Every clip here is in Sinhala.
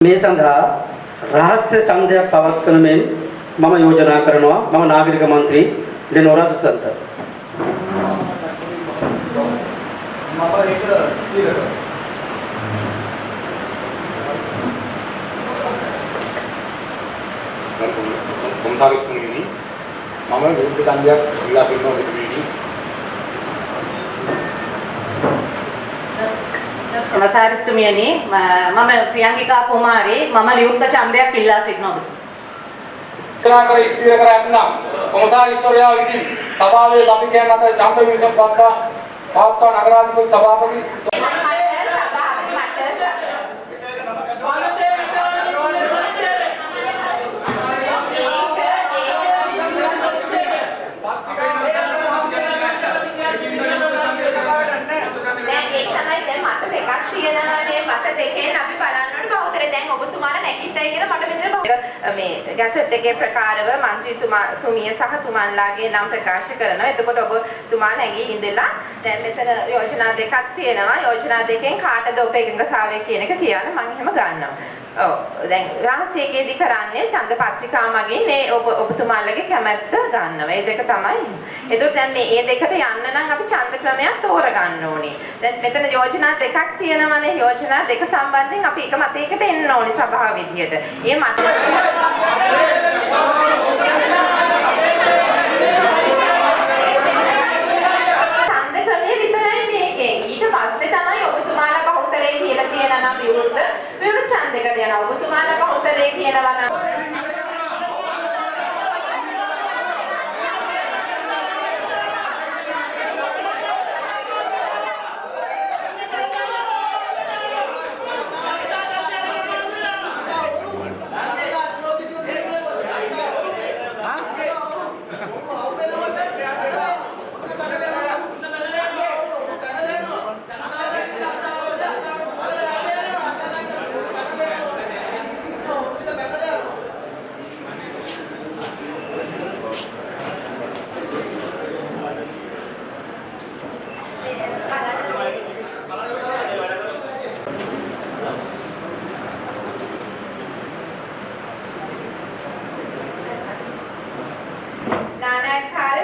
මේ සඳහා රහස්‍ය ඡන්දයක් පවත්වන මෙන් මම යෝජනා කරනවා මම නාගරික මන්ත්‍රී ලෙනෝරා සුසන්ත මම ඒක ස්ථිර කරනවා. කොමසාරිස් තුමනි මම විරුද්ධ ඡන්දයක් ඉල්ලා සිටිනවා මෙතුමිනි. කොමසාරිස් තුමියනි මම ප්‍රියංගිකා කුමාරි මම විරුද්ධ ඡන්දයක් ඉල්ලා සිටිනවා. කර ස්ථිර කර ඇතනම් කොමසාරිස්වරයා විසින් සභාවේ සභිකයන් අතර ඡන්ද විමසීම පවත්වා නගරාධිපති සභාපති මේ ගැසට් එකේ ප්‍රකාරව මන්ත්‍රීතුමිය සහ තුමන්ලාගේ නම් ප්‍රකාශ කරනවා. එතකොට ඔබතුමා නැගී ඉඳලා දැන් මෙතන යෝජනා දෙකක් තියෙනවා. යෝජනා දෙකෙන් කාටද ඔබ එකඟතාවය කියන එක කියන්න මම එහෙම ගන්නවා. ඔව් දැන් රහසේකේදී කරන්නේ ඡන්ද පත්‍රිකා මගින් මේ ඔබතුමාලගේ කැමැත්ත ගන්නවා. ඒ දෙක තමයි. එතකොට දැන් මේ දෙකට යන්න නම් අපි ඡන්ද ක්‍රමයක් තෝරගන්න ඕනේ. දැන් මෙතන යෝජනා දෙකක් තියෙනවානේ. යෝජනා දෙක සම්බන්ධයෙන් අපි එක මතයකට එන්න ඕනේ සභාව විදියට. ඒ මත ඡන්ද ක්‍රමයේ විතරයි මේකෙන්. ඊට පස්සේ තමයි ඔබතුමාලා බහුතරේ කියලා තියෙන නම් විරුද්ධ ඡන්දයකට යනවා. ඔබතුමාලා බහුතරේ කියනවා නම්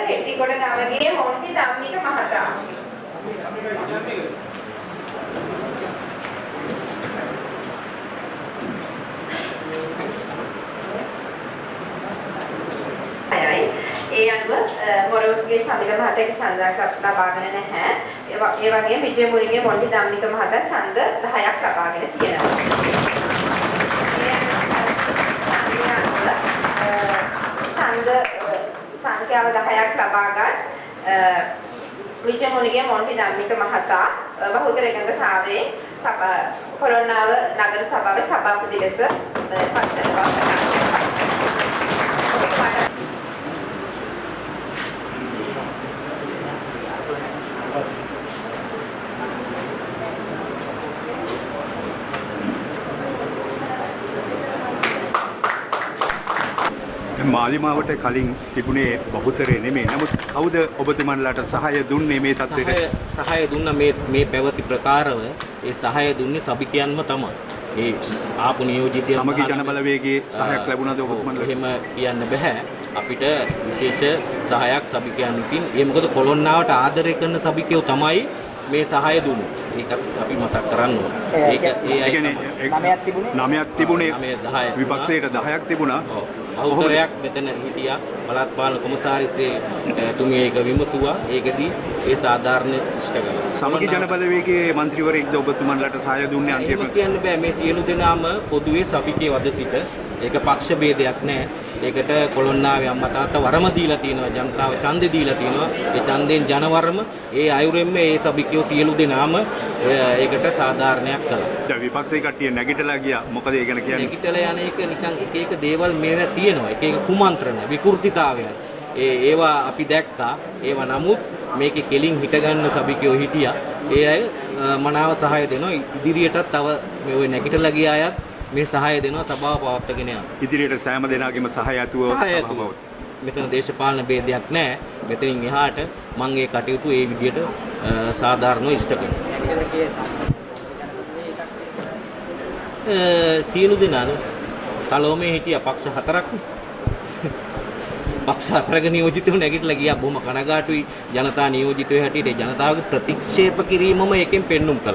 හෙට්ටිකොට ගමගේ මොන්ටි ධම්මික මහතා ඒ අනුව මොරවුගේ සමිල මහතාගේ ඡන්දයක් ලබාගෙන නැහැ. ඒ වගේම විජය මුරිගේ මොන්ටි ධම්මික මහතා ඡන්ද 10ක් ලබාගෙන තියෙනවා. ඡන්ද සංඛ්‍යාව 10ක් ලබාගත් විජයමුණිගේ මොන්ටි ධම්මික මහතා බහුතර එකඟතාවයෙන් කොළොන්නාව නගර සභාවේ සභාපති ලෙස පත් වෙනවා. මාලිමාවට කලින් තිබුණේ බහුතරේ නෙමෙයි. නමුත් කවුද ඔබතුමන්ලාට සහාය දුන්නේ මේ තත්ත්වයට? සහාය දුන්න මේ පැවති ප්‍රකාරව ඒ සහාය දුන්නේ සභිකයන්ම තමයි. ඒ ආපු නියෝජිතයන් සමගි ජනබලවේගයේ සහායක් ලැබුණාද ඔබතුමන්ලාට? එහෙම කියන්න බෑ. අපිට විශේෂ සහායක් සභිකයන් විසින් ඒ මොකද කොළොන්නාවට ආදරය කරන සභිකයෝ තමයි මේ සහාය දුන්නේ. ඒකත් අපි මතක් කරන්න ඕනේ. ඒක ඒ අය තමයි. 9ක් තිබුණේ 10 විපක්ෂයට 10ක් තිබුණා. බහුතරයක් මෙතන හිටියා. පළාත් පාලන කොමසාරිස්සේ තුමිය ඒක විමසුවා. ඒකදී ඒ සාධාරණ ඉෂ්ට කළා. සමගි ජනබලවේගයේ මන්ත්‍රීවරයෙක්ද ඔබතුමන්ලාට සහාය දුන්නේ අන්තිම? එහෙම කියන්න බෑ. මේ සියලු දෙනාම පොදුවේ සභිකයේ වද සිට ඒක පක්ෂ ભેදයක් නෑ. ඒකට කොළොන්නාවේ අම්මා තාත්තා වරම දීලා තියෙනවා. ජනතාව ඡන්දේ දීලා තියෙනවා. ඒ ඡන්දෙන් ජනවරම ඒ අයුරෙන්ම ඒ සභිකයෝ සියලු දෙනාම ඒකට සාධාරණයක් කළා. දැන් විපක්ෂයේ කට්ටිය නැගිටලා ගියා. මොකද ඒ ගැන කියන්නේ? නැගිටලා යන එක නිකන් එක දේවල් මේව තියෙනවා. එක කුමන්ත්‍රණ විකෘතිතාවයන්. ඒවා අපි දැක්කා. ඒවා නමුත් මේකේ කෙලින් හිට ගන්න සභිකයෝ හිටියා. ඒ අය මනාව සහාය දෙනවා. ඉදිරියටත් තව මේ ඔය නැගිටලා ගිය අයත් මේ සහාය දෙනවා සභාව පවත්වාගෙන යන්න. ඉදිරියට සෑම දෙනාගේම සහාය ඇතුව මෙතන දේශපාලන ભેදයක් නැහැ. මෙතනින් එහාට මම ඒ කටයුතු ඒ විදිහට සාධාරණව ඉෂ්ට කරනවා. සියලු දෙනා කලෝමේ හිටිය පක්ෂ 4ක් පක්ෂ 4ක නියෝජිතව නැගිටලා ගියා. බොහොම කනගාටුයි ජනතා නියෝජිතයෝ හැටියට ජනතාවගේ ප්‍රතික්ෂේප කිරීමම එකෙන් පෙන්눔 කළා.